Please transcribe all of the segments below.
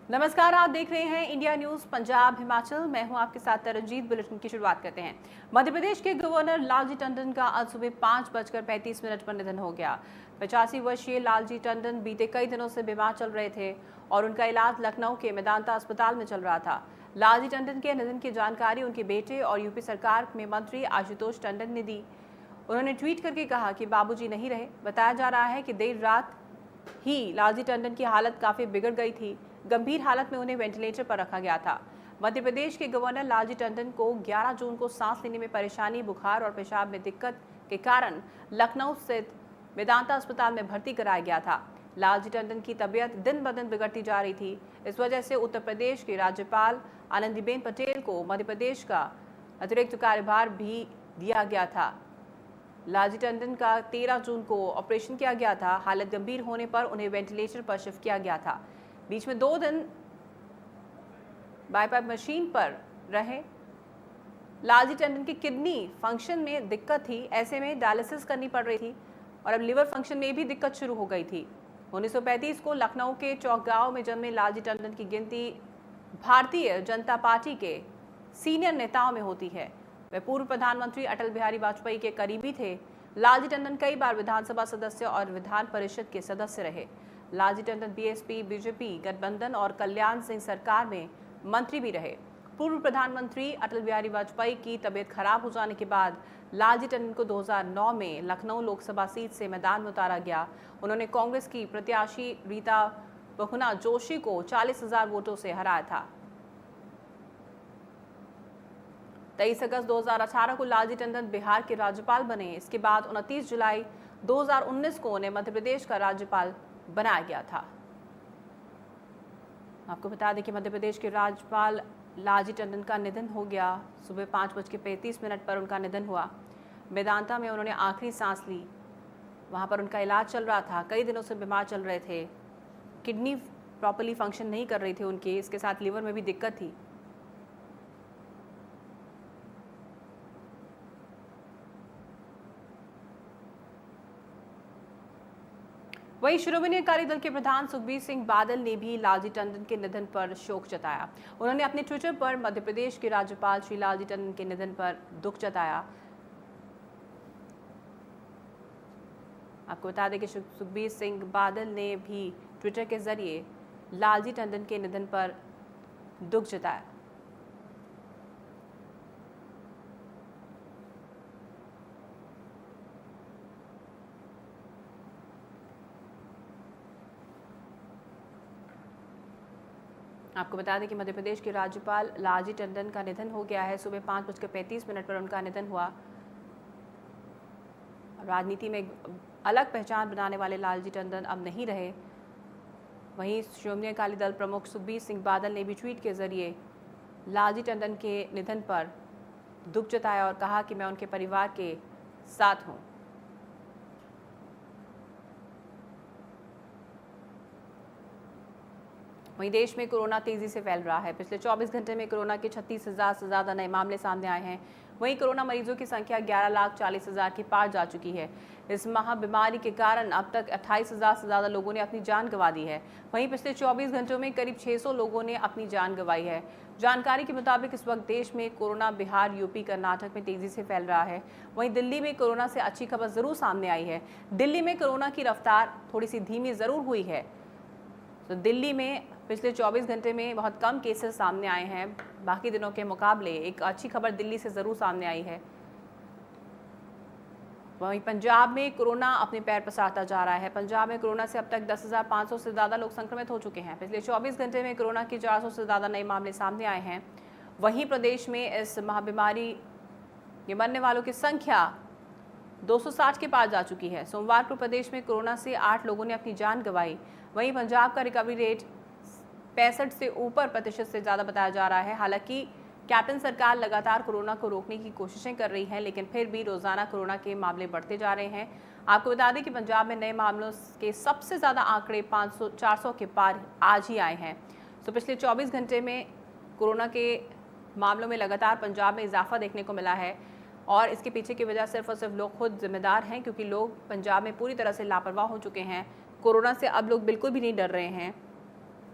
नमस्कार, आप देख रहे हैं इंडिया न्यूज पंजाब हिमाचल। मैं हूं आपके साथ तरनजीत। बुलेटिन की शुरुआत करते हैं। मध्य प्रदेश के गवर्नर लालजी टंडन का आज सुबह 5:35 पर निधन हो गया। 85 वर्षीय लालजी टंडन बीते कई दिनों से बीमार चल रहे थे और उनका इलाज लखनऊ के मेदांता अस्पताल में चल रहा था। लालजी टंडन के निधन की जानकारी उनके बेटे और यूपी सरकार में मंत्री आशुतोष टंडन ने दी। उन्होंने ट्वीट करके कहा कि बाबूजी नहीं रहे। बताया जा रहा है कि देर रात ही लालजी टंडन की हालत काफी बिगड़ गई थी। गंभीर हालत में उन्हें वेंटिलेटर पर रखा गया था। मध्य प्रदेश के गवर्नर लालजी टंडन को 11 जून को सांस लेने में परेशानी, बुखार और पेशाब में दिक्कत के कारण लखनऊ स्थित मेदांता अस्पताल में भर्ती कराया गया था। लालजी टंडन की तबीयत दिन ब दिन बिगड़ती जा रही थी। इस वजह से उत्तर प्रदेश की राज्यपाल आनंदीबेन पटेल को मध्य प्रदेश का अतिरिक्त कार्यभार भी दिया गया था। लालजी टंडन का 13 जून को ऑपरेशन किया गया था। हालत गंभीर होने पर उन्हें वेंटिलेटर पर शिफ्ट किया गया था। बीच में 2 दिन बाईपास मशीन पर रहे। लालजी टंडन की किडनी फंक्शन में दिक्कत थी, ऐसे में डायलिसिस करनी पड़ रही थी और अब लिवर फंक्शन में भी दिक्कत शुरू हो गई थी। 1935 को लखनऊ के चौकगांव में जन्मे लालजी टंडन की गिनती भारतीय जनता पार्टी के सीनियर नेताओं में होती है। वे पूर्व प्रधानमंत्री अटल बिहारी वाजपेयी के करीबी थे। लालजी टंडन कई बार विधानसभा सदस्य और विधान परिषद के सदस्य रहे। लालजी टंडन बीएसपी, बीजेपी गठबंधन और कल्याण सिंह सरकार में मंत्री भी रहे। पूर्व प्रधानमंत्री अटल बिहारी वाजपेयी की तबीयत खराब हो जाने के बाद लालजी टंडन को 2009 में लखनऊ लोकसभा सीट से मैदान में उतारा गया। उन्होंने कांग्रेस की प्रत्याशी रीता बहुगुणा जोशी को 40,000 वोटों से हराया था। 23 अगस्त 2018 को लालजी टंडन बिहार के राज्यपाल बने। इसके बाद 29 जुलाई 2019 को उन्हें मध्य प्रदेश का राज्यपाल बनाया गया था। आपको बता दें कि मध्य प्रदेश के राज्यपाल लालजी टंडन का निधन हो गया। सुबह 5:35 पर उनका निधन हुआ। मेदांता में उन्होंने आखिरी सांस ली। वहां पर उनका इलाज चल रहा था। कई दिनों से बीमार चल रहे थे। किडनी प्रॉपर्ली फंक्शन नहीं कर रही थी उनकी, इसके साथ लिवर में भी दिक्कत थी। वहीं श्रोमणी अकाली दल के प्रधान सुखबीर सिंह बादल ने भी लालजी टंडन के निधन पर शोक जताया। उन्होंने अपने ट्विटर पर मध्य प्रदेश के राज्यपाल श्री लालजी टंडन के निधन पर दुख जताया। आपको बता दें कि सुखबीर सिंह बादल ने भी ट्विटर के जरिए लालजी टंडन के निधन पर दुख जताया। आपको बता दें कि मध्य प्रदेश के राज्यपाल लालजी टंडन का निधन हो गया है। सुबह 5:35 पर उनका निधन हुआ। राजनीति में अलग पहचान बनाने वाले लालजी टंडन अब नहीं रहे। वहीं श्रोमणी अकाली दल प्रमुख सुखबीर सिंह बादल ने भी ट्वीट के जरिए लालजी टंडन के निधन पर दुख जताया और कहा कि मैं उनके परिवार के साथ हूं। वहीं देश में कोरोना तेजी से फैल रहा है। पिछले 24 घंटे में कोरोना के 36,000 से ज़्यादा नए मामले सामने आए हैं। वहीं कोरोना मरीजों की संख्या 11,40,000 के पार जा चुकी है। इस महाबीमारी के कारण अब तक 28,000 से ज़्यादा लोगों ने अपनी जान गंवा दी है। वहीं पिछले 24 घंटों में करीब 600 लोगों ने अपनी जान गंवाई है। जानकारी के मुताबिक इस वक्त देश में कोरोना बिहार, यूपी, कर्नाटक में तेजी से फैल रहा है। वहीं दिल्ली में कोरोना से अच्छी खबर जरूर सामने आई है। दिल्ली में कोरोना की रफ्तार थोड़ी सी धीमी जरूर हुई है। तो दिल्ली में पिछले 24 घंटे में बहुत कम केसेस सामने आए हैं। बाकी दिनों के मुकाबले एक अच्छी खबर दिल्ली से ज़रूर सामने आई है। वहीं पंजाब में कोरोना अपने पैर पसारता जा रहा है। पंजाब में कोरोना से अब तक 10,500 से ज़्यादा लोग संक्रमित हो चुके हैं। पिछले 24 घंटे में कोरोना के 400 से ज़्यादा नए मामले सामने आए हैं। वहीं प्रदेश में इस महाबीमारी के मरने वालों की संख्या 260 के पार जा चुकी है। सोमवार को प्रदेश में कोरोना से 8 लोगों ने अपनी जान गंवाई। वहीं पंजाब का रिकवरी रेट 65 से ऊपर प्रतिशत से ज़्यादा बताया जा रहा है। हालांकि कैप्टन सरकार लगातार कोरोना को रोकने की कोशिशें कर रही है, लेकिन फिर भी रोजाना कोरोना के मामले बढ़ते जा रहे हैं। आपको बता दें कि पंजाब में नए मामलों के सबसे ज़्यादा आंकड़े 400 के पार आज ही आए हैं। तो पिछले 24 घंटे में कोरोना के मामलों में लगातार पंजाब में इजाफा देखने को मिला है और इसके पीछे की वजह सिर्फ और सिर्फ लोग खुद जिम्मेदार हैं, क्योंकि लोग पंजाब में पूरी तरह से लापरवाह हो चुके हैं। कोरोना से अब लोग बिल्कुल भी नहीं डर रहे हैं।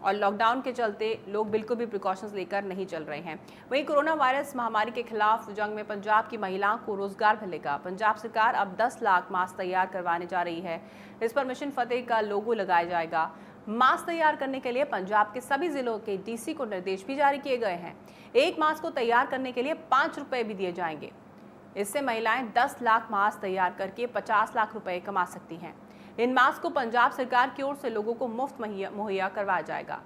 और लॉकडाउन के चलते लोग बिल्कुल भी प्रिकॉशंस लेकर नहीं चल रहे हैं। वहीं कोरोना वायरस महामारी के खिलाफ जंग में पंजाब की महिलाओं को रोजगार मिलेगा। पंजाब सरकार अब 10 लाख मास्क तैयार करवाने जा रही है। इस पर मिशन फतेह का लोगो लगाया जाएगा। मास्क तैयार करने के लिए पंजाब के सभी जिलों के डीसी को निर्देश भी जारी किए गए हैं। एक मास्क को तैयार करने के लिए 5 रुपए भी दिए जाएंगे। इससे महिलाएं 10 लाख मास्क तैयार करके 50 लाख रुपए कमा सकती हैं। इन मास्क को पंजाब सरकार की ओर से लोगों को मुफ्त मुहैया करवाया जाएगा।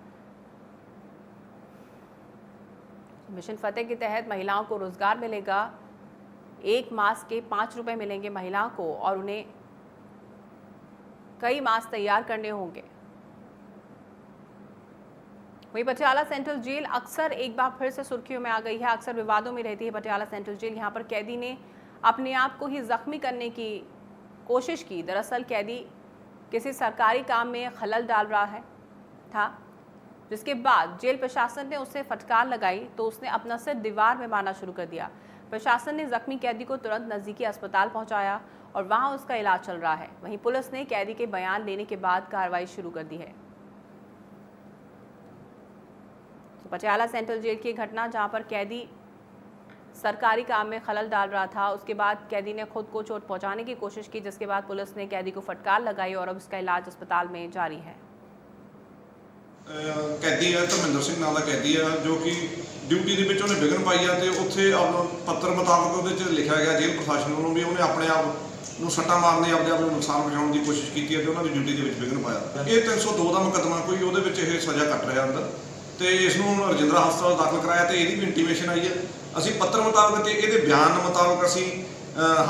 मिशन फतेह के तहत महिलाओं को रोजगार मिलेगा। एक मास्क के 5 रुपए मिलेंगे महिलाओं को और उन्हें कई मास्क तैयार करने होंगे। वहीं पटियाला सेंट्रल जेल अक्सर एक बार फिर से सुर्खियों में आ गई है। अक्सर विवादों में रहती है पटियाला सेंट्रल जेल। यहां पर कैदी ने अपने आप को ही जख्मी करने की कोशिश की। दरअसल कैदी किसी सरकारी काम में खलल डाल रहा था, जिसके बाद जेल प्रशासन ने उसे फटकार लगाई तो उसने अपना सिर दीवार में मारना शुरू कर दिया। प्रशासन ने जख्मी कैदी को तुरंत नजदीकी अस्पताल पहुंचाया और वहां उसका इलाज चल रहा है। वहीं पुलिस ने कैदी के बयान लेने के बाद कार्रवाई शुरू कर दी है। पटियाला सेंट्रल जेल की घटना जहां पर कैदी सरकारी काम में खलल डाल रहा था, उसके बाद कैदी ने खुद को चोट पहुंचाने की कोशिश की, जिसके बाद पुलिस ने कैदी को फटकार लगाई और अब उसका इलाज अस्पताल में जारी है। कैदी है धर्मिंदर सिंह नाम का कैदी है जो कि ड्यूटी ਦੇ ਵਿੱਚ ਉਹਨੇ ਵਿਘਨ ਪਾਈ ਆ ਤੇ ਉੱਥੇ ਪੱਤਰ ਮੁਤਾਬਕ ਉਹਦੇ 'ਚ ਲਿਖਿਆ ਗਿਆ ਜੇਲ੍ਹ ਪ੍ਰਸ਼ਾਸਨ ਵੱਲੋਂ ਵੀ ਉਹਨੇ ਆਪਣੇ ਆਪ ਨੂੰ ਸੱਟਾਂ ਮਾਰਨ ਦੇ ਆਪਦੇ ਆਪ ਨੂੰ ਨੁਕਸਾਨ ਪਹੁੰਚਾਉਣ ਦੀ ਕੋਸ਼ਿਸ਼ ਕੀਤੀ ਹੈ ਤੇ ਉਹਨਾਂ ਦੀ ਡਿਊਟੀ ਦੇ ਵਿੱਚ ਵਿਘਨ ਪਾਇਆ। ਇਹ 302 ਦਾ ਮੁਕੱਦਮਾ ਕੋਈ ਉਹਦੇ ਵਿੱਚ ਇਹ ਸਜ਼ਾ ਕੱਟ ਰਿਹਾ ਅੰਦਰ ਤੇ ਇਸ ਨੂੰ ਰਜਿੰਦਰਾ ਹਸਪਤਾਲ ਦਾਖਲ ਕਰਾਇਆ ਤੇ ਇਹਦੀ ਵੀ ਇੰਟੀਮੇਸ਼ਨ ਆਈ ਹੈ। ਅਸੀਂ ਪੱਤਰ ਮੁਤਾਬਕ ਤੇ ਇਹਦੇ ਬਿਆਨ ਮੁਤਾਬਕ ਅਸੀਂ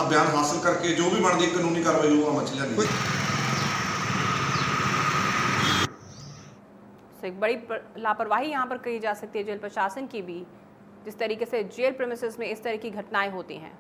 ਬਿਆਨ ਹਾਸਲ ਕਰਕੇ ਜੋ ਵੀ ਬਣਦੀ ਕਾਨੂੰਨੀ ਕਾਰਵਾਈ ਉਹ ਅਮਲ 'ਚ ਲਿਆਂਦੀ। एक बड़ी लापरवाही यहाँ पर कही जा सकती है जेल प्रशासन की भी, जिस तरीके से जेल प्रेमिसेस में इस तरह की घटनाएं होती हैं।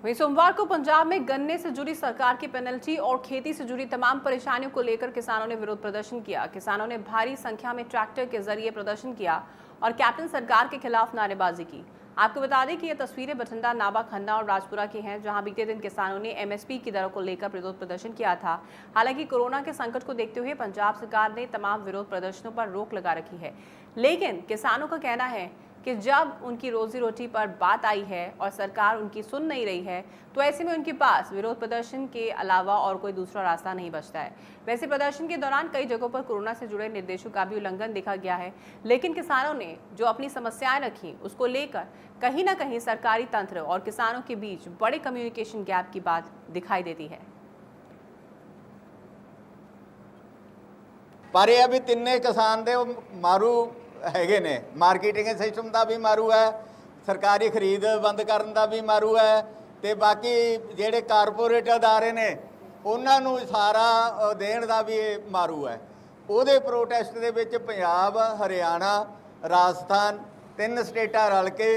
वहीं सोमवार को पंजाब में गन्ने से जुड़ी सरकार की पेनल्टी और खेती से जुड़ी तमाम परेशानियों को लेकर किसानों ने विरोध प्रदर्शन किया। किसानों ने भारी संख्या में ट्रैक्टर के जरिए प्रदर्शन किया और कैप्टन सरकार के खिलाफ नारेबाजी की। आपको बता दें कि ये तस्वीरें बठिंडा, नाबा, खन्ना और राजपुरा की हैं, जहां बीते दिन किसानों ने एमएसपी की दरों को लेकर विरोध प्रदर्शन किया था। हालांकि कोरोना के संकट को देखते हुए पंजाब सरकार ने तमाम विरोध प्रदर्शनों पर रोक लगा रखी है, लेकिन किसानों का कहना है कि जब उनकी रोजी रोटी पर बात आई है और सरकार उनकी सुन नहीं रही है, तो ऐसे में उनके पास विरोध प्रदर्शन के अलावा और कोई दूसरा रास्ता नहीं बचता है। वैसे प्रदर्शन के दौरान कई जगहों पर कोरोना से जुड़े निर्देशों का भी उल्लंघन देखा गया है, लेकिन किसानों ने जो अपनी समस्याएं रखी उसको लेकर कहीं ना कहीं सरकारी तंत्र और किसानों के बीच बड़े कम्युनिकेशन गैप की बात दिखाई देती है। पर यह भी तिन्ने किसान दे मारू हैगे ने, मार्केटिंग सिस्टम का भी मारू है, सरकारी खरीद बंद करने का भी मारू है, तो बाकी जेडे कारपोरेट अदारे ने उन्होंने सारा देण का भी मारू है। ਉਹਦੇ प्रोटेस्ट ਦੇ ਵਿੱਚ पंजाब, हरियाणा, राजस्थान 3 स्टेटां रल के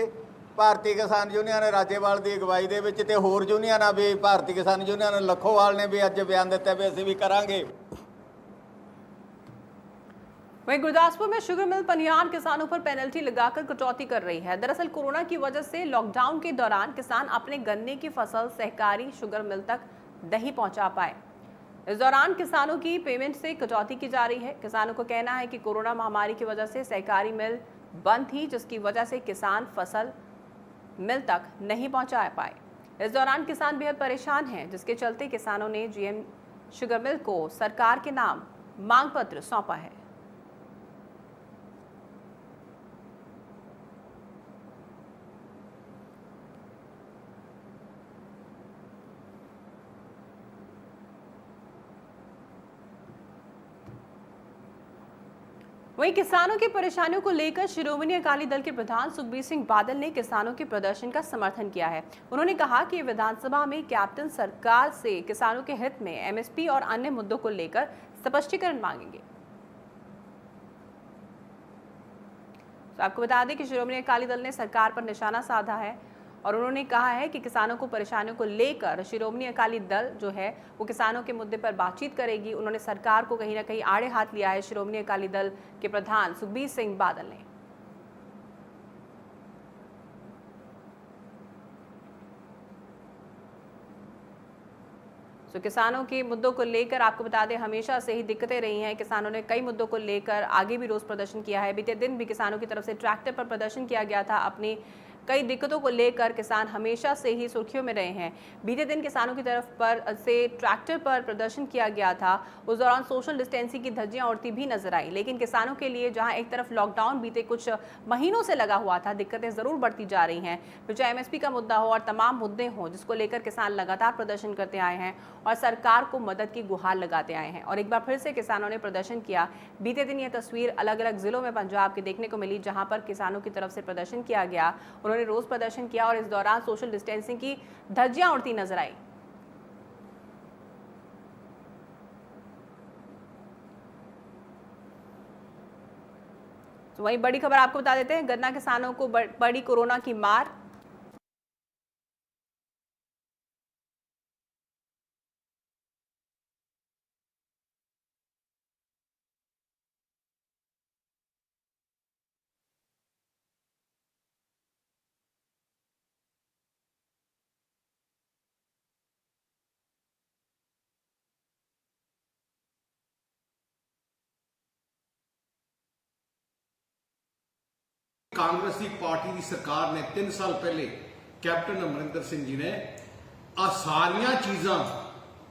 ਭਾਰਤੀ ਕਿਸਾਨ ਯੂਨੀਅਨ ਰਾਜੇਵਾਲ ਦੀ ਅਗਵਾਈ ਦੇ ਵਿੱਚ ਤੇ ਹੋਰ ਯੂਨੀਅਨਾਂ ਵੀ, ਭਾਰਤੀ ਕਿਸਾਨ ਯੂਨੀਅਨ ਲੱਖੋਵਾਲ ਨੇ ਵੀ ਅੱਜ ਬਿਆਨ ਦਿੱਤਾ ਵੀ ਅਸੀਂ ਵੀ ਕਰਾਂਗੇ। वहीं गुरदासपुर में शुगर मिल पनियार किसानों पर पेनल्टी लगाकर कटौती कर रही है। दरअसल कोरोना की वजह से लॉकडाउन के दौरान किसान अपने गन्ने की फसल सहकारी शुगर मिल तक नहीं पहुंचा पाए। इस दौरान किसानों की पेमेंट से कटौती की जा रही है। किसानों को कहना है कि कोरोना महामारी की वजह से सहकारी मिल बंद थी, जिसकी वजह से किसान फसल मिल तक नहीं पहुंचा पाए। इस दौरान किसान बेहद परेशान हैं, जिसके चलते किसानों ने जीएम शुगर मिल को सरकार के नाम मांग पत्र सौंपा है। वहीं किसानों की परेशानियों को लेकर शिरोमणि अकाली दल के प्रधान सुखबीर सिंह बादल ने किसानों के प्रदर्शन का समर्थन किया है। उन्होंने कहा कि विधानसभा में कैप्टन सरकार से किसानों के हित में एमएसपी और अन्य मुद्दों को लेकर स्पष्टीकरण मांगेंगे। तो आपको बता दें कि शिरोमणि अकाली दल ने सरकार पर निशाना साधा है और उन्होंने कहा है कि किसानों को परेशानियों को लेकर शिरोमणि अकाली दल जो है वो किसानों के मुद्दे पर बातचीत करेगी। उन्होंने सरकार को कहीं ना कहीं आड़े हाथ लिया है शिरोमणि अकाली दल के प्रधान सुखबीर सिंह बादल ने। तो किसानों के मुद्दों को लेकर आपको बता दें, हमेशा से ही दिक्कतें रही हैं। किसानों ने कई मुद्दों को लेकर आगे भी रोज प्रदर्शन किया है। बीते दिन भी किसानों की तरफ से ट्रैक्टर पर प्रदर्शन किया गया था। अपनी कई दिक्कतों को लेकर किसान हमेशा से ही सुर्खियों में रहे हैं। बीते दिन किसानों की तरफ पर से ट्रैक्टर पर प्रदर्शन किया गया था। उस दौरान सोशल डिस्टेंसिंग की धज्जियां उड़ती भी नजर आई। लेकिन किसानों के लिए जहां एक तरफ लॉकडाउन बीते कुछ महीनों से लगा हुआ था, दिक्कतें जरूर बढ़ती जा रही हैं। फिर चाहे एमएसपी का मुद्दा हो और तमाम मुद्दे हों जिसको लेकर किसान लगातार प्रदर्शन करते आए हैं और सरकार को मदद की गुहार लगाते आए हैं। और एक बार फिर से किसानों ने प्रदर्शन किया। बीते दिन यह तस्वीर अलग अलग जिलों में पंजाब के देखने को मिली, जहां पर किसानों की तरफ से प्रदर्शन किया गया। उन्होंने रोज प्रदर्शन किया और इस दौरान सोशल डिस्टेंसिंग की धज्जियां उड़ती नजर आई। तो वहीं बड़ी खबर आपको बता देते हैं, गन्ना किसानों को पड़ी कोरोना की मार। ਕਾਂਗਰਸ ਦੀ ਪਾਰਟੀ ਦੀ ਸਰਕਾਰ ਨੇ 3 ਸਾਲ ਪਹਿਲੇ ਕੈਪਟਨ ਅਮਰਿੰਦਰ ਸਿੰਘ ਜੀ ਨੇ ਆ ਸਾਰੀਆਂ ਚੀਜ਼ਾਂ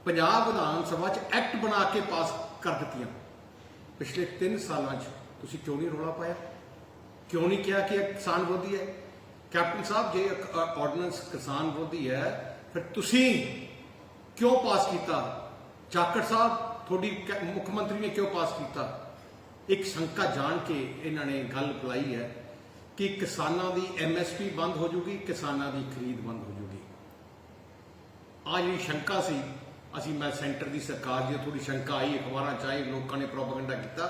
ਪੰਜਾਬ ਵਿਧਾਨ ਸਭਾ 'ਚ ਐਕਟ ਬਣਾ ਕੇ ਪਾਸ ਕਰ ਦਿੱਤੀਆਂ। ਪਿਛਲੇ 3 ਸਾਲਾਂ 'ਚ ਤੁਸੀਂ ਕਿਉਂ ਨਹੀਂ ਰੌਲਾ ਪਾਇਆ? ਕਿਉਂ ਨਹੀਂ ਕਿਹਾ ਕਿ ਇਹ ਕਿਸਾਨ ਵਿਰੋਧੀ ਹੈ? ਕੈਪਟਨ ਸਾਹਿਬ, ਜੇ ਆਰਡੀਨੈਂਸ ਕਿਸਾਨ ਵਿਰੋਧੀ ਹੈ ਫਿਰ ਤੁਸੀਂ ਕਿਉਂ ਪਾਸ ਕੀਤਾ? ਜਾਖੜ ਸਾਹਿਬ, ਤੁਹਾਡੀ ਮੁੱਖ ਮੰਤਰੀ ਨੇ ਕਿਉਂ ਪਾਸ ਕੀਤਾ? ਇੱਕ ਸ਼ੰਕਾ ਜਾਣ ਕੇ ਇਹਨਾਂ ਨੇ ਗੱਲ ਬੁਲਾਈ ਹੈ ਕਿ ਕਿਸਾਨਾਂ ਦੀ ਐਮਐਸਪੀ ਬੰਦ ਹੋ ਜੂਗੀ, ਕਿਸਾਨਾਂ ਦੀ ਖਰੀਦ ਬੰਦ ਹੋ ਜੂਗੀ। ਆ ਜਿਹੜੀ ਸ਼ੰਕਾ ਸੀ, ਮੈਂ ਸੈਂਟਰ ਦੀ ਸਰਕਾਰ ਦੀ ਥੋੜੀ ਸ਼ੰਕਾ ਆਈ, ਅਖਬਾਰਾਂ 'ਚ ਆਈ, ਲੋਕਾਂ ਨੇ ਪ੍ਰੋਪੇਗੈਂਡਾ ਕੀਤਾ।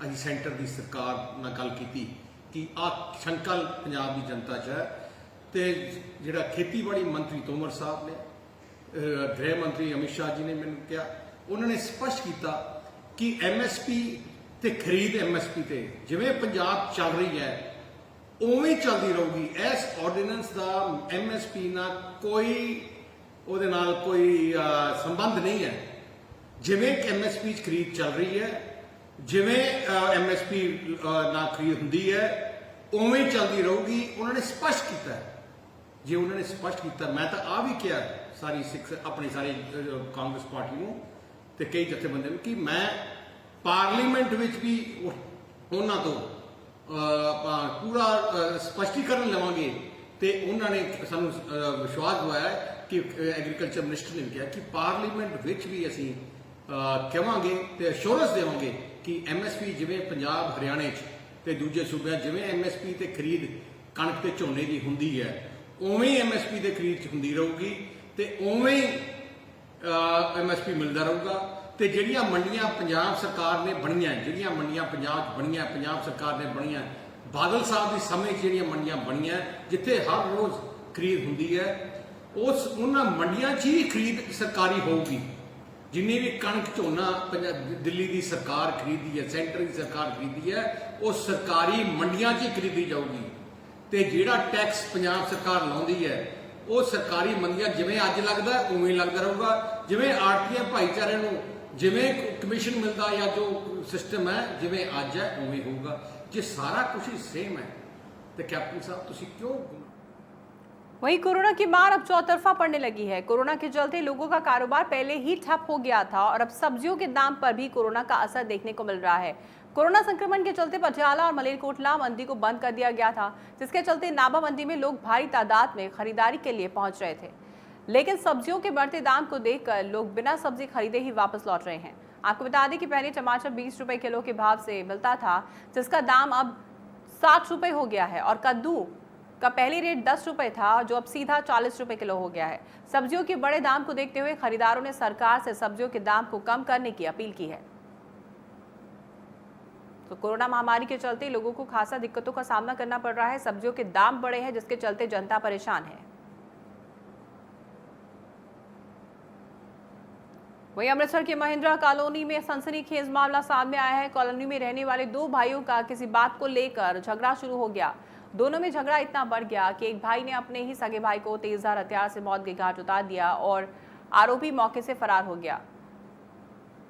ਅਸੀਂ ਸੈਂਟਰ ਦੀ ਸਰਕਾਰ ਨਾਲ ਗੱਲ ਕੀਤੀ ਕਿ ਆ ਸ਼ੰਕਾ ਪੰਜਾਬ ਦੀ ਜਨਤਾ 'ਚ ਹੈ। ਤੇ ਜਿਹੜਾ ਖੇਤੀਬਾੜੀ ਮੰਤਰੀ ਤੋਮਰ ਸਾਹਿਬ ਨੇ, ਗ੍ਰਹਿ ਮੰਤਰੀ ਅਮਿਤ ਸ਼ਾਹ ਜੀ ਨੇ ਮੈਨੂੰ ਕਿਹਾ, ਉਹਨਾਂ ਨੇ ਸਪਸ਼ਟ ਕੀਤਾ ਕਿ ਐਮਐਸਪੀ ਤੇ ਖਰੀਦ ਐਮਐਸਪੀ ਤੇ ਜਿਵੇਂ ਪੰਜਾਬ ਚੱਲ ਰਹੀ ਹੈ ਉਵੇਂ ਚੱਲਦੀ ਰਹੂਗੀ। ਇਸ ਆਰਡੀਨੈਂਸ ਦਾ ਐਮਐਸਪੀ ਨਾਲ ਕੋਈ ਸੰਬੰਧ ਨਹੀਂ ਹੈ। ਜਿਵੇਂ ਐਮਐਸਪੀ 'ਚ ਖਰੀਦ ਚੱਲ ਰਹੀ ਹੈ, ਜਿਵੇਂ ਐਮਐਸਪੀ ਨਾਲ ਖਰੀਦ ਹੁੰਦੀ ਹੈ ਉਵੇਂ ਚੱਲਦੀ ਰਹੂਗੀ। ਉਹਨਾਂ ਨੇ ਸਪਸ਼ਟ ਕੀਤਾ। ਜੇ ਉਹਨਾਂ ਨੇ ਸਪਸ਼ਟ ਕੀਤਾ, ਮੈਂ ਤਾਂ ਆ ਵੀ ਕਿਹਾ ਆਪਣੀ ਸਾਰੀ ਕਾਂਗਰਸ ਪਾਰਟੀ ਨੂੰ ਤੇ ਕਈ ਜਥੇਬੰਦੀਆਂ ਨੂੰ ਕਿ ਮੈਂ ਪਾਰਲੀਮੈਂਟ ਵਿੱਚ ਵੀ ਉਹਨਾਂ ਤੋਂ ਪੂਰਾ ਸਪਸ਼ਟੀਕਰਨ ਲਵਾਂਗੇ। ਤੇ ਉਹਨਾਂ ਨੇ ਸਾਨੂੰ ਵਿਸ਼ਵਾਸ ਦਿਵਾਇਆ ਕਿ ਐਗਰੀਕਲਚਰ ਮਿਨਿਸਟਰ ਨੇ ਕਿਹਾ ਕਿ ਪਾਰਲੀਮੈਂਟ ਵਿੱਚ ਵੀ ਅਸੀਂ ਕਹਾਂਗੇ ਤੇ ਅਸ਼ੋਰੈਂਸ ਦੇਵਾਂਗੇ ਕਿ ਐਮਐਸਪੀ ਜਿਵੇਂ ਪੰਜਾਬ ਹਰਿਆਣੇ 'ਚ ਤੇ ਦੂਜੇ ਸੂਬਿਆਂ ਜਿਵੇਂ ਐਮਐਸਪੀ ਤੇ ਖਰੀਦ ਕਣਕ ਤੇ ਝੋਨੇ ਦੀ ਹੁੰਦੀ ਹੈ ਉਵੇਂ ਐਮਐਸਪੀ ਦੇ ਖਰੀਦ 'ਚ ਹੁੰਦੀ ਰਹੂਗੀ ਤੇ ਉਵੇਂ ਐਮਐਸਪੀ ਮਿਲਦਾ ਰਹੂਗਾ। ਤੇ ਜਿਹੜੀਆਂ ਮੰਡੀਆਂ ਪੰਜਾਬ ਸਰਕਾਰ ਨੇ ਬਣੀਆਂ, ਜਿਹੜੀਆਂ ਮੰਡੀਆਂ ਪੰਜਾਬ 'ਚ ਬਣੀਆਂ, ਪੰਜਾਬ ਸਰਕਾਰ ਨੇ ਬਣੀਆਂ, ਬਾਦਲ ਸਾਹਿਬ ਦੇ ਸਮੇਂ 'ਚ ਜਿਹੜੀਆਂ ਮੰਡੀਆਂ ਬਣੀਆਂ ਜਿੱਥੇ ਹਰ ਰੋਜ਼ ਖਰੀਦ ਹੁੰਦੀ ਹੈ, ਉਹਨਾਂ ਮੰਡੀਆਂ 'ਚ ਹੀ ਖਰੀਦ ਸਰਕਾਰੀ ਹੋਊਗੀ। ਜਿੰਨੀ ਵੀ ਕਣਕ ਝੋਨਾ ਦਿੱਲੀ ਦੀ ਸਰਕਾਰ ਖਰੀਦੀ ਹੈ, ਸੈਂਟਰ ਦੀ ਸਰਕਾਰ ਖਰੀਦੀ ਹੈ, ਉਹ ਸਰਕਾਰੀ ਮੰਡੀਆਂ 'ਚ ਹੀ ਖਰੀਦੀ ਜਾਊਗੀ। ਤੇ ਜਿਹੜਾ ਟੈਕਸ ਪੰਜਾਬ ਸਰਕਾਰ ਲਾਉਂਦੀ ਹੈ ਉਹ ਸਰਕਾਰੀ ਮੰਡੀਆਂ ਜਿਵੇਂ ਅੱਜ ਲੱਗਦਾ ਉਵੇਂ ਲੱਗਦਾ ਰਹੂਗਾ। ਜਿਵੇਂ ਆੜਤੀਆਂ ਭਾਈਚਾਰੇ ਨੂੰ ਜਿਵੇਂ ਕਮਿਸ਼ਨ ਮਿਲਦਾ ਜਾਂ ਜੋ ਸਿਸਟਮ ਹੈ ਜਿਵੇਂ ਅੱਜ ਹੈ ਉਵੇਂ ਹੋਊਗਾ। ਜੇ ਸਾਰਾ ਕੁਝ ਹੀ ਸੇਮ है तो कैप्टन साहब तुसी क्यों? वहीं कोरोना की मार अब चौतरफा पड़ने लगी है। कोरोना के चलते लोगों का कारोबार पहले ही ठप हो गया था और अब सब्जियों के दाम पर भी कोरोना का असर देखने को मिल रहा है। कोरोना संक्रमण के चलते पटियाला और मलेरकोटला मंडी को बंद कर दिया गया था, जिसके चलते नाभा मंडी में लोग भारी तादाद में खरीदारी के लिए पहुंच रहे थे। लेकिन सब्जियों के बढ़ते दाम को देखकर लोग बिना सब्जी खरीदे ही वापस लौट रहे हैं। आपको बता दें कि पहले टमाटर 20 रुपए किलो के भाव से मिलता था, जिसका दाम अब 60 रुपए हो गया है और कद्दू का पहले रेट 10 रुपए था जो अब सीधा 40 रुपए किलो हो गया है। सब्जियों के बड़े दाम को देखते हुए खरीदारों ने सरकार से सब्जियों के दाम को कम करने की अपील की है। तो कोरोना महामारी के चलते लोगों को खासा दिक्कतों का सामना करना पड़ रहा है। सब्जियों के दाम बढ़े हैं जिसके चलते जनता परेशान है। वहीं अमृतसर के महिंद्रा कॉलोनी में सनसनीखेज मामला सामने आया है। कॉलोनी में रहने वाले दो भाइयों का किसी बात को लेकर झगड़ा शुरू हो गया। दोनों में झगड़ा इतना बढ़ गया कि एक भाई ने अपने ही सगे भाई को तेजधार हथियार से मौत के घाट उतार दिया और आरोपी मौके से फरार हो गया।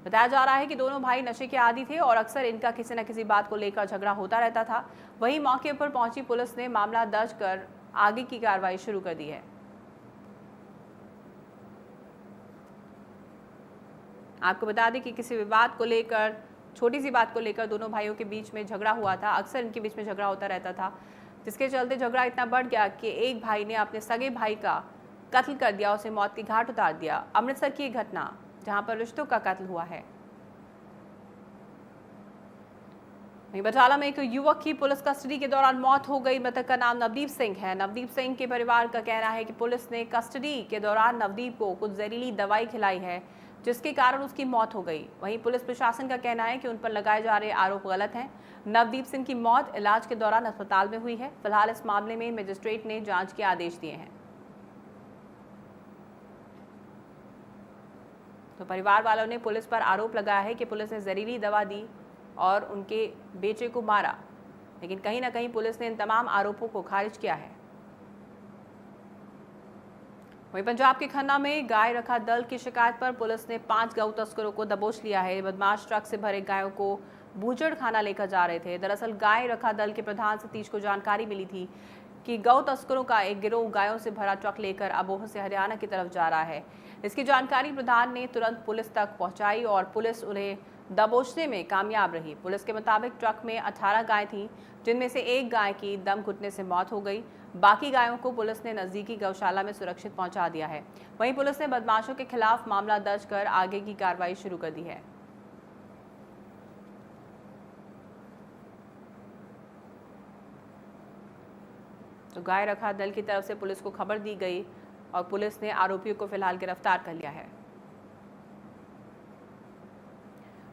बताया जा रहा है कि दोनों भाई नशे के आदी थे और अक्सर इनका किसी न किसी बात को लेकर झगड़ा होता रहता था। वहीं मौके पर पहुंची पुलिस ने मामला दर्ज कर आगे की कार्रवाई शुरू कर दी है। आपको बता दें कि किसी विवाद को लेकर, छोटी सी बात को लेकर दोनों भाइयों के बीच में झगड़ा हुआ था। अक्सर इनके बीच में झगड़ा होता रहता था, जिसके चलते झगड़ा इतना बढ़ गया कि एक भाई ने अपने सगे भाई का कत्ल कर दिया, उसे मौत की घाट उतार दिया। अमृतसर की घटना जहां पर रिश्तों का कत्ल हुआ है। वहीं बटाला में एक युवक की पुलिस कस्टडी के दौरान मौत हो गई। मृतक का नाम नवदीप सिंह है। नवदीप सिंह के परिवार का कहना है कि पुलिस ने कस्टडी के दौरान नवदीप को कुछ जहरीली दवाई खिलाई है, जिसके कारण उसकी मौत हो गई। वहीं पुलिस प्रशासन का कहना है कि उन पर लगाए जा रहे आरोप गलत हैं। नवदीप सिंह की मौत इलाज के दौरान अस्पताल में हुई है। फिलहाल इस मामले में मजिस्ट्रेट ने जांच के आदेश दिए हैं। तो परिवार वालों ने पुलिस पर आरोप लगाया है कि पुलिस ने जहरीली दवा दी और उनके बेटे को मारा, लेकिन कहीं ना कहीं पुलिस ने इन तमाम आरोपों को खारिज किया है। वहीं पंजाब के खन्ना में गाय रखा दल की शिकायत पर पुलिस ने 5 गौ तस्करों को दबोच लिया है। बदमाश ट्रक से भरे गायों को बूचड़ खाना लेकर जा रहे थे। दरअसल गाय रखा दल के प्रधान सतीश को जानकारी मिली थी कि गौ तस्करों का एक गिरोह गायों से भरा ट्रक लेकर अबोहर से हरियाणा की तरफ जा रहा है। इसकी जानकारी प्रधान ने तुरंत पुलिस तक पहुंचाई और पुलिस उन्हें दबोचने में कामयाब रही। पुलिस के मुताबिक ट्रक में 18 गाय थीं, जिनमें से एक गाय की दम घुटने से मौत हो गई। बाकी गायों को पुलिस ने नजदीकी गौशाला में सुरक्षित पहुंचा दिया है। वहीं पुलिस ने बदमाशों के खिलाफ मामला दर्ज कर आगे की कार्रवाई शुरू कर दी है। तो गाय रखा दल की तरफ से पुलिस को खबर दी गई और पुलिस ने आरोपियों को फिलहाल गिरफ्तार कर लिया है।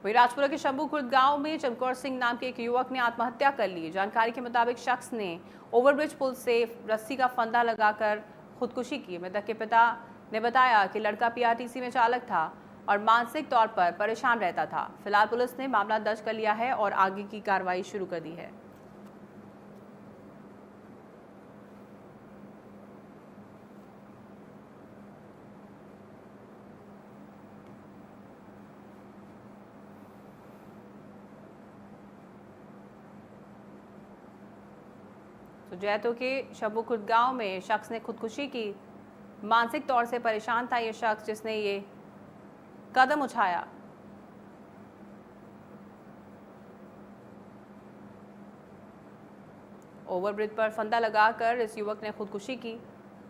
वहीं राजपुरा के शंभू खुर्द गांव में चमकौर सिंह नाम के एक युवक ने आत्महत्या कर ली। जानकारी के मुताबिक शख्स ने ओवरब्रिज पुल से रस्सी का फंदा लगाकर खुदकुशी की। मृतक के पिता ने बताया कि लड़का पीआरटीसी में चालक था और मानसिक तौर पर परेशान रहता था। फिलहाल पुलिस ने मामला दर्ज कर लिया है और आगे की कार्रवाई शुरू कर दी है। तो जैतो के शंभू खुर्द गांव में शख्स ने खुदकुशी की। मानसिक तौर से परेशान था ये शख्स, जिसने ये कदम उठाया। ओवरब्रिज पर फंदा लगाकर इस युवक ने खुदकुशी की,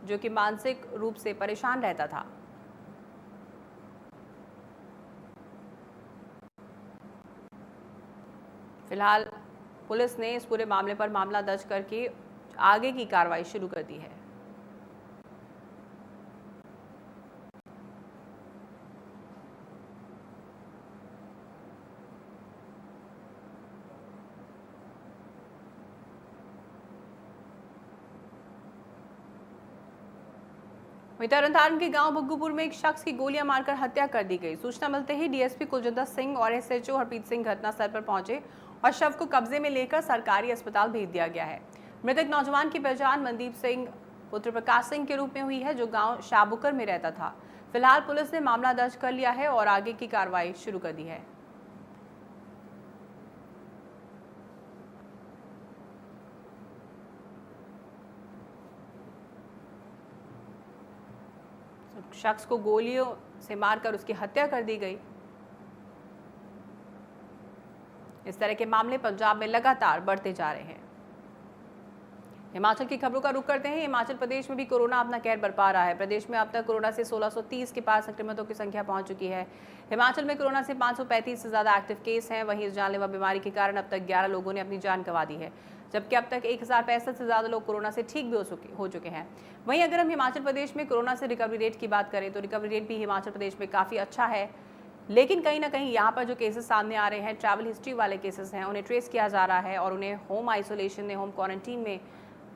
जो कि मानसिक रूप से परेशान रहता था। फिलहाल पुलिस ने इस पूरे मामले पर मामला दर्ज करके आगे की कार्रवाई शुरू कर दी है। तरनतारन के गांव बग्गूपुर में एक शख्स की गोलियां मारकर हत्या कर दी गई। सूचना मिलते ही डीएसपी कुलजिंदर सिंह और एसएचओ हरप्रीत सिंह घटनास्थल पर पहुंचे और शव को कब्जे में लेकर सरकारी अस्पताल भेज दिया गया है। मृतक नौजवान की पहचान मनदीप सिंह पुत्र प्रकाश सिंह के रूप में हुई है, जो गांव शाहबुकर में रहता था। फिलहाल पुलिस ने मामला दर्ज कर लिया है और आगे की कार्रवाई शुरू कर दी है। शख्स को गोलियों से मारकर उसकी हत्या कर दी गई। इस तरह के मामले पंजाब में लगातार बढ़ते जा रहे हैं। हिमाचल की खबरों का रुख करते हैं। हिमाचल प्रदेश में भी कोरोना अपना कहर बरपा रहा है। प्रदेश में अब तक कोरोना से 1630 के पार संक्रमितों की संख्या पहुंच चुकी है। हिमाचल में कोरोना से 535 से ज्यादा एक्टिव केस हैं। वहीं इस जानलेवा बीमारी के कारण अब तक 11 लोगों ने अपनी जान गंवा दी है, जबकि अब तक 1065 से ज्यादा लोग कोरोना से ठीक भी हो चुके हैं। वहीं अगर हम हिमाचल प्रदेश में कोरोना से रिकवरी रेट की बात करें तो रिकवरी रेट भी हिमाचल प्रदेश में काफ़ी अच्छा है, लेकिन कहीं ना कहीं यहाँ पर जो केसेस सामने आ रहे हैं, ट्रैवल हिस्ट्री वाले केसेस हैं, उन्हें ट्रेस किया जा रहा है और उन्हें होम आइसोलेशन में, होम क्वारंटीन में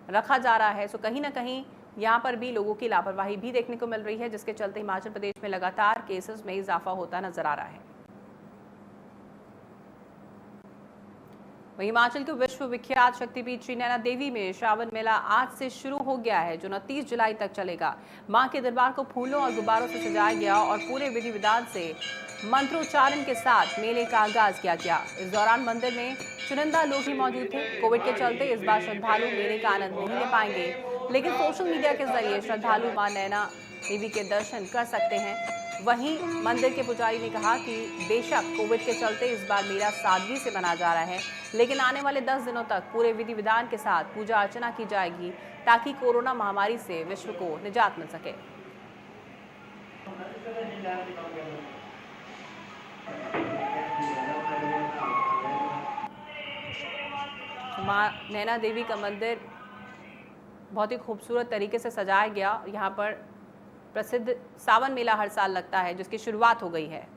रखा जा रहा है। सो कहीं ना कहीं यहाँ पर भी लोगों की लापरवाही भी देखने को मिल रही है, जिसके चलते हिमाचल प्रदेश में लगातार केसेस में इजाफा होता नजर आ रहा है। वहीं हिमाचल के विश्वविख्यात शक्तिपीठ श्री नैना देवी में श्रावण मेला आज से शुरू हो गया है, जो 29 जुलाई तक चलेगा। मां के दरबार को फूलों और गुब्बारों से सजाया गया और पूरे विधि विधान से मंत्रोच्चारण के साथ मेले का आगाज किया गया। इस दौरान मंदिर में चुनिंदा लोग ही मौजूद थे। कोविड के चलते इस बार श्रद्धालु मेले का आनंद नहीं ले पाएंगे, लेकिन सोशल मीडिया के जरिए श्रद्धालु मां नैना देवी के दर्शन कर सकते हैं। वहीं मंदिर के पुजारी ने कहा कि बेशक कोविड के चलते इस बार मेला सादगी से मनाया जा रहा है, लेकिन आने वाले 10 दिनों तक पूरे विधि विधान के साथ पूजा अर्चना की जाएगी, ताकि कोरोना महामारी से विश्व को निजात मिल सके। मां नैना देवी का मंदिर बहुत ही खूबसूरत तरीके से सजाया गया। यहाँ पर प्रसिद्ध सावन मेला हर साल लगता है, जिसकी शुरुआत हो गई है।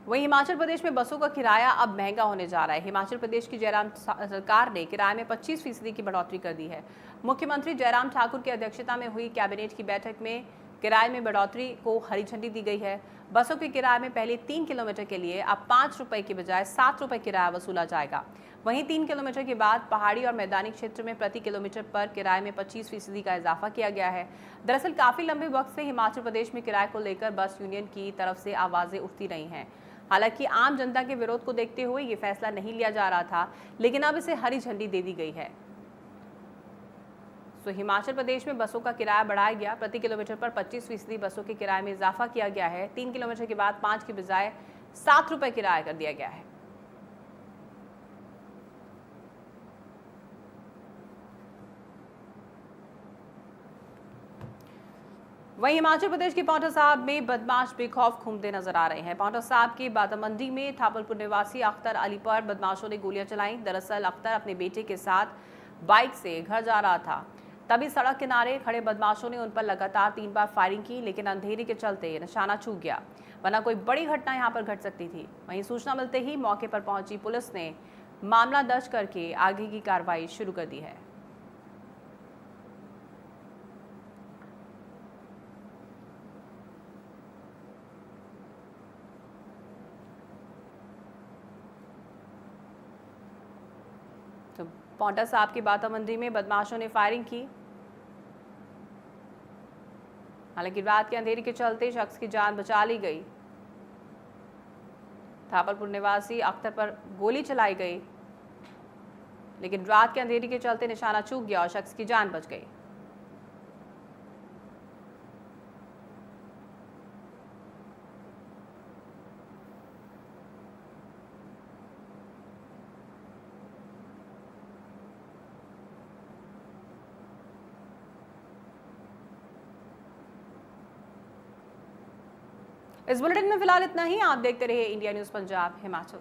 वहीं हिमाचल प्रदेश में बसों का किराया अब महंगा होने जा रहा है। हिमाचल प्रदेश की जयराम सरकार ने किराए में 25% की बढ़ोतरी कर दी है। मुख्यमंत्री जयराम ठाकुर की अध्यक्षता में हुई कैबिनेट की बैठक में किराए में बढ़ोतरी को हरी झंडी दी गई है। बसों के किराए में पहले 3 किलोमीटर के लिए अब 5 रुपए की बजाय 7 रुपए किराया वसूला जाएगा। वहीं 3 किलोमीटर के बाद पहाड़ी और मैदानी क्षेत्र में प्रति किलोमीटर पर किराए में 25% का इजाफा किया गया है। दरअसल काफी लंबे वक्त से हिमाचल प्रदेश में किराए को लेकर बस यूनियन की तरफ से आवाजें उठती रही हैं। हालांकि आम जनता के विरोध को देखते हुए ये फैसला नहीं लिया जा रहा था, लेकिन अब इसे हरी झंडी दे दी गई है। तो हिमाचल प्रदेश में बसों का किराया बढ़ाया गया। प्रति किलोमीटर पर 25% बसों के किराए में इजाफा किया गया है। 3 किलोमीटर के बाद 5 की बजाय 7 रुपए किराया कर दिया गया है। वहीं हिमाचल प्रदेश के पांवटा साहिब में बदमाश बेखौफ घूमते नजर आ रहे हैं। पांवटा साहिब की बादामंडी में थापरपुर निवासी अख्तर अली पर बदमाशों ने गोलियां चलाई। दरअसल अख्तर अपने बेटे के साथ बाइक से घर जा रहा था, तभी सड़क किनारे खड़े बदमाशों ने उन पर लगातार 3 बार फायरिंग की, लेकिन अंधेरे के चलते निशाना चूक गया, वरना कोई बड़ी घटना यहां पर घट सकती थी। वहीं सूचना मिलते ही मौके पर पहुंची पुलिस ने मामला दर्ज करके आगे की कार्रवाई शुरू कर दी है। तो पांवटा साहिब की बादामंडी में बदमाशों ने फायरिंग की। हालांकि रात के अंधेरे के चलते शख्स की जान बचा ली गई। थापरपुर निवासी अख्तर पर गोली चलाई गई, लेकिन रात के अंधेरे के चलते निशाना चूक गया और शख्स की जान बच गई। इस बुलेटिन में फिलहाल इतना ही। आप देखते रहिए इंडिया न्यूज पंजाब हिमाचल।